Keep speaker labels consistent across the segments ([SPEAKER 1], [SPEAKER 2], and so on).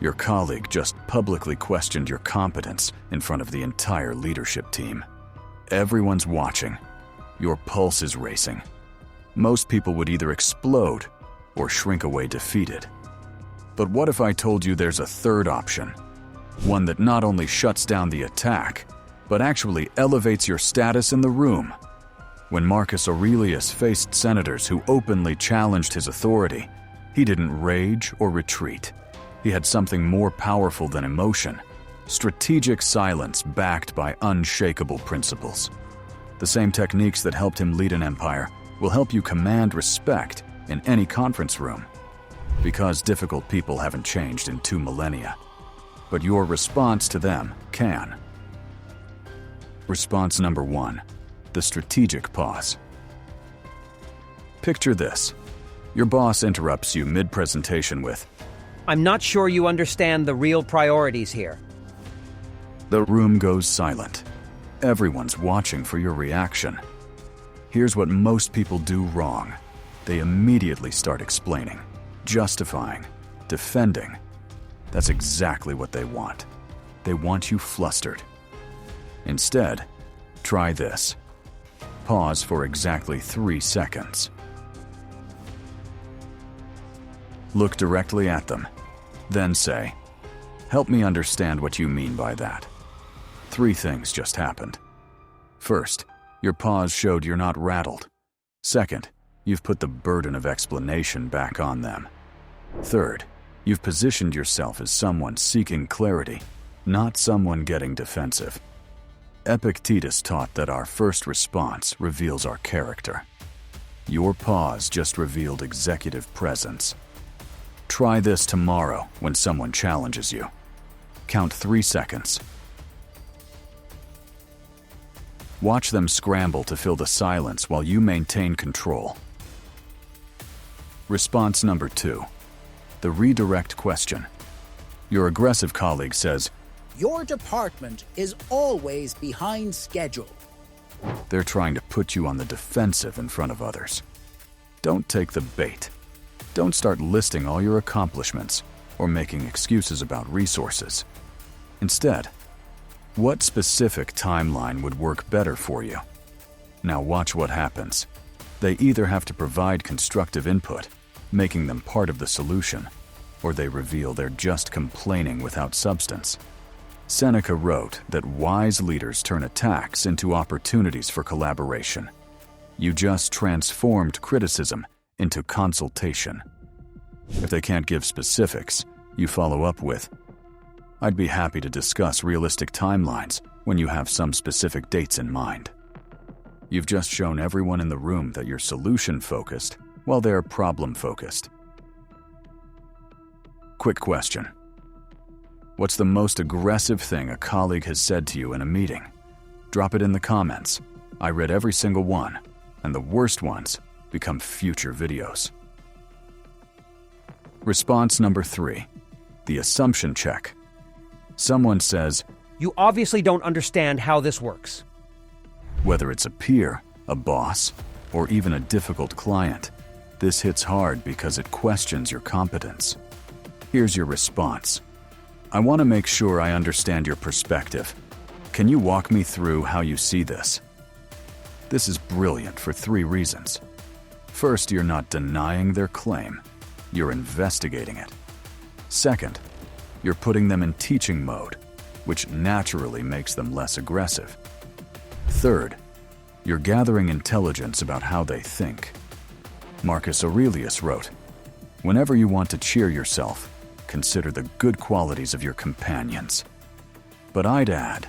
[SPEAKER 1] Your colleague just publicly questioned your competence in front of the entire leadership team. Everyone's watching. Your pulse is racing. Most people would either explode or shrink away defeated. But what if I told you there's a third option? One that not only shuts down the attack, but actually elevates your status in the room. When Marcus Aurelius faced senators who openly challenged his authority, he didn't rage or retreat. He had something more powerful than emotion: strategic silence backed by unshakable principles. The same techniques that helped him lead an empire will help you command respect in any conference room. Because difficult people haven't changed in 2 millennia. But your response to them can. Response number 1. The strategic pause. Picture this. Your boss interrupts you mid-presentation with,
[SPEAKER 2] "I'm not sure you understand the real priorities here."
[SPEAKER 1] The room goes silent. Everyone's watching for your reaction. Here's what most people do wrong. They immediately start explaining, justifying, defending. That's exactly what they want. They want you flustered. Instead, try this. Pause for exactly 3 seconds. Look directly at them. Then say, "Help me understand what you mean by that." 3 things just happened. First, your pause showed you're not rattled. Second, you've put the burden of explanation back on them. Third, you've positioned yourself as someone seeking clarity, not someone getting defensive. Epictetus taught that our first response reveals our character. Your pause just revealed executive presence. Try this tomorrow when someone challenges you. Count 3 seconds. Watch them scramble to fill the silence while you maintain control. Response number 2. The redirect question. Your aggressive colleague says,
[SPEAKER 3] "Your department is always behind schedule."
[SPEAKER 1] They're trying to put you on the defensive in front of others. Don't take the bait. Don't start listing all your accomplishments or making excuses about resources. Instead, what specific timeline would work better for you? Now watch what happens. They either have to provide constructive input, making them part of the solution, or they reveal they're just complaining without substance. Seneca wrote that wise leaders turn attacks into opportunities for collaboration. You just transformed criticism into consultation. If they can't give specifics, you follow up with, "I'd be happy to discuss realistic timelines when you have some specific dates in mind." You've just shown everyone in the room that you're solution-focused while they're problem-focused. Quick question. What's the most aggressive thing a colleague has said to you in a meeting? Drop it in the comments. I read every single one, and the worst ones become future videos. Response number 3. The assumption check. Someone says,
[SPEAKER 2] "You obviously don't understand how this works."
[SPEAKER 1] Whether it's a peer, a boss, or even a difficult client, this hits hard because it questions your competence. Here's your response. "I want to make sure I understand your perspective. Can you walk me through how you see this?" This is brilliant for 3 reasons. First, you're not denying their claim. You're investigating it. Second, you're putting them in teaching mode, which naturally makes them less aggressive. Third, you're gathering intelligence about how they think. Marcus Aurelius wrote, "Whenever you want to cheer yourself, consider the good qualities of your companions." But I'd add,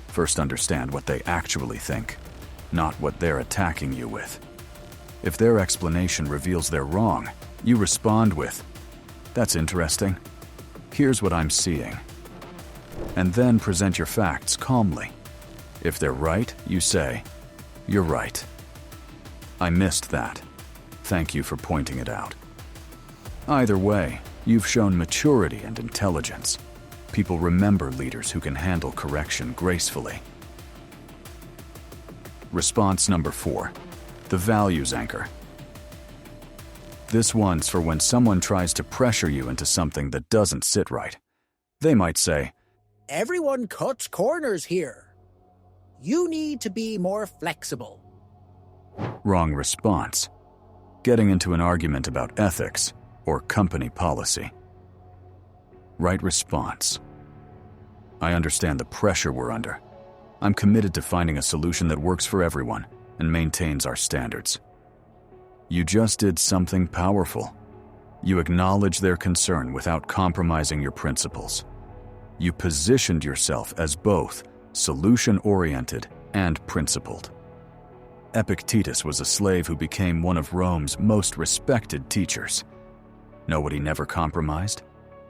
[SPEAKER 1] first understand what they actually think, not what they're attacking you with. If their explanation reveals they're wrong, you respond with, "That's interesting. Here's what I'm seeing." And then present your facts calmly. If they're right, you say, "You're right. I missed that. Thank you for pointing it out." Either way, you've shown maturity and intelligence. People remember leaders who can handle correction gracefully. Response number 4. The values anchor. This one's for when someone tries to pressure you into something that doesn't sit right. They might say,
[SPEAKER 3] Everyone cuts corners here. You need to be more flexible.
[SPEAKER 1] wrong response. Getting into an argument about ethics or company policy. Right response. I understand the pressure we're under. I'm committed to finding a solution that works for everyone and maintains our standards. You just did something powerful. You acknowledged their concern without compromising your principles. You positioned yourself as both solution-oriented and principled. Epictetus was a slave who became one of Rome's most respected teachers. Know what he never compromised?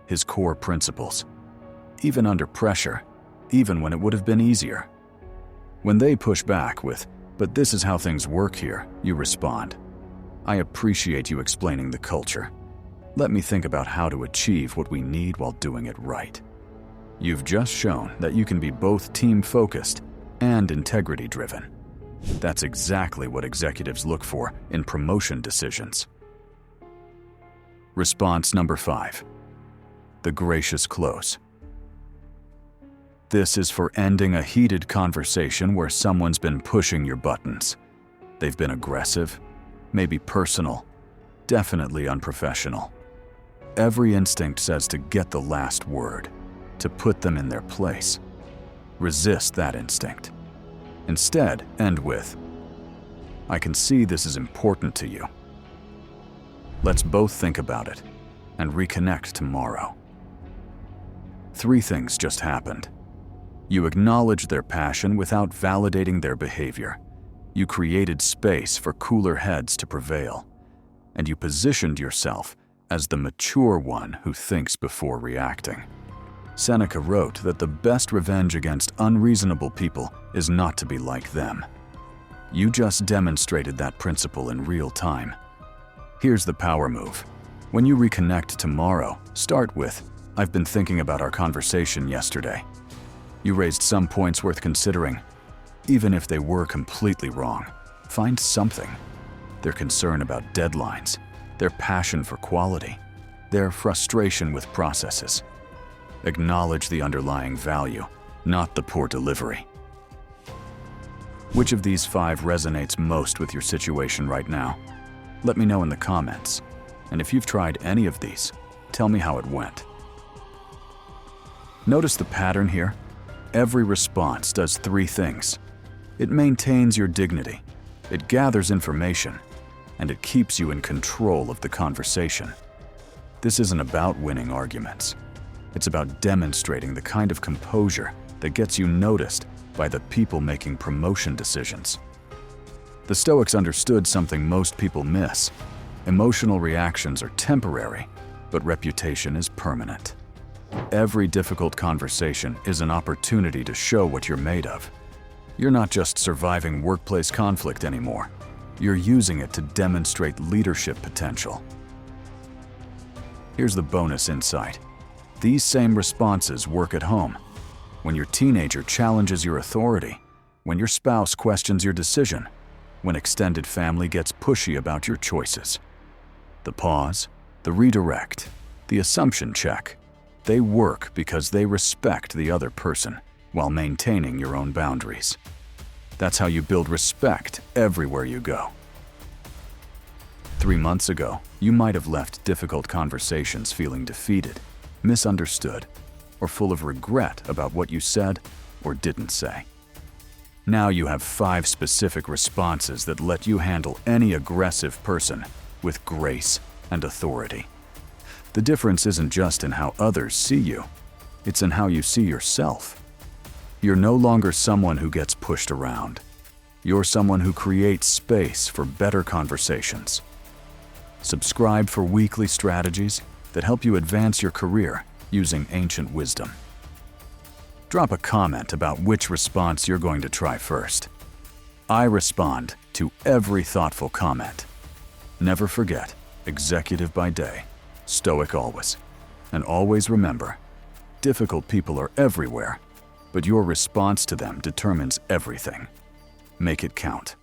[SPEAKER 1] His core principles. Even under pressure, even when it would have been easier. When they push back with, "But this is how things work here," you respond, "I appreciate you explaining the culture. Let me think about how to achieve what we need while doing it right." You've just shown that you can be both team-focused and integrity-driven. That's exactly what executives look for in promotion decisions. Response number 5. The gracious close. This is for ending a heated conversation where someone's been pushing your buttons. They've been aggressive, maybe personal, definitely unprofessional. Every instinct says to get the last word, to put them in their place. Resist that instinct. Instead, end with, "I can see this is important to you. Let's both think about it and reconnect tomorrow." 3 things just happened. You acknowledged their passion without validating their behavior. You created space for cooler heads to prevail. And you positioned yourself as the mature one who thinks before reacting. Seneca wrote that the best revenge against unreasonable people is not to be like them. You just demonstrated that principle in real time. Here's the power move. When you reconnect tomorrow, start with, "I've been thinking about our conversation yesterday." You raised some points worth considering. Even if they were completely wrong, find something. Their concern about deadlines, their passion for quality, their frustration with processes. Acknowledge the underlying value, not the poor delivery. Which of these 5 resonates most with your situation right now? Let me know in the comments. And if you've tried any of these, tell me how it went. Notice the pattern here? Every response does 3 things. It maintains your dignity, it gathers information, and it keeps you in control of the conversation. This isn't about winning arguments. It's about demonstrating the kind of composure that gets you noticed by the people making promotion decisions. The Stoics understood something most people miss. Emotional reactions are temporary, but reputation is permanent. Every difficult conversation is an opportunity to show what you're made of. You're not just surviving workplace conflict anymore. You're using it to demonstrate leadership potential. Here's the bonus insight. These same responses work at home. When your teenager challenges your authority, when your spouse questions your decision, when extended family gets pushy about your choices. The pause, the redirect, the assumption check, they work because they respect the other person while maintaining your own boundaries. That's how you build respect everywhere you go. 3 months ago, you might have left difficult conversations feeling defeated, misunderstood, or full of regret about what you said or didn't say. Now you have 5 specific responses that let you handle any aggressive person with grace and authority. The difference isn't just in how others see you, it's in how you see yourself. You're no longer someone who gets pushed around. You're someone who creates space for better conversations. Subscribe for weekly strategies that help you advance your career using ancient wisdom. Drop a comment about which response you're going to try first. I respond to every thoughtful comment. Never forget, executive by day, stoic always. And always remember, difficult people are everywhere, but your response to them determines everything. Make it count.